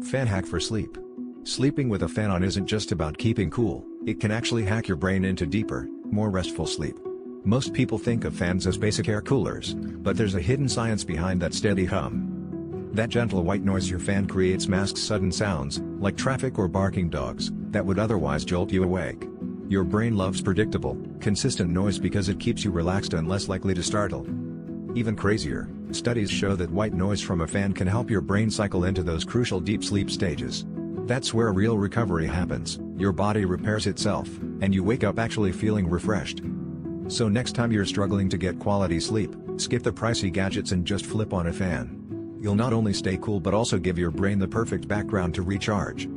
Fan hack for sleep. Sleeping with a fan on isn't just about keeping cool, it can actually hack your brain into deeper, more restful sleep. Most people think of fans as basic air coolers, but there's a hidden science behind that steady hum. That gentle white noise your fan creates masks sudden sounds, like traffic or barking dogs, that would otherwise jolt you awake. Your brain loves predictable, consistent noise because it keeps you relaxed and less likely to startle. Even crazier, studies show that white noise from a fan can help your brain cycle into those crucial deep sleep stages. That's where real recovery happens, your body repairs itself, and you wake up actually feeling refreshed. So next time you're struggling to get quality sleep, skip the pricey gadgets and just flip on a fan. You'll not only stay cool but also give your brain the perfect background to recharge.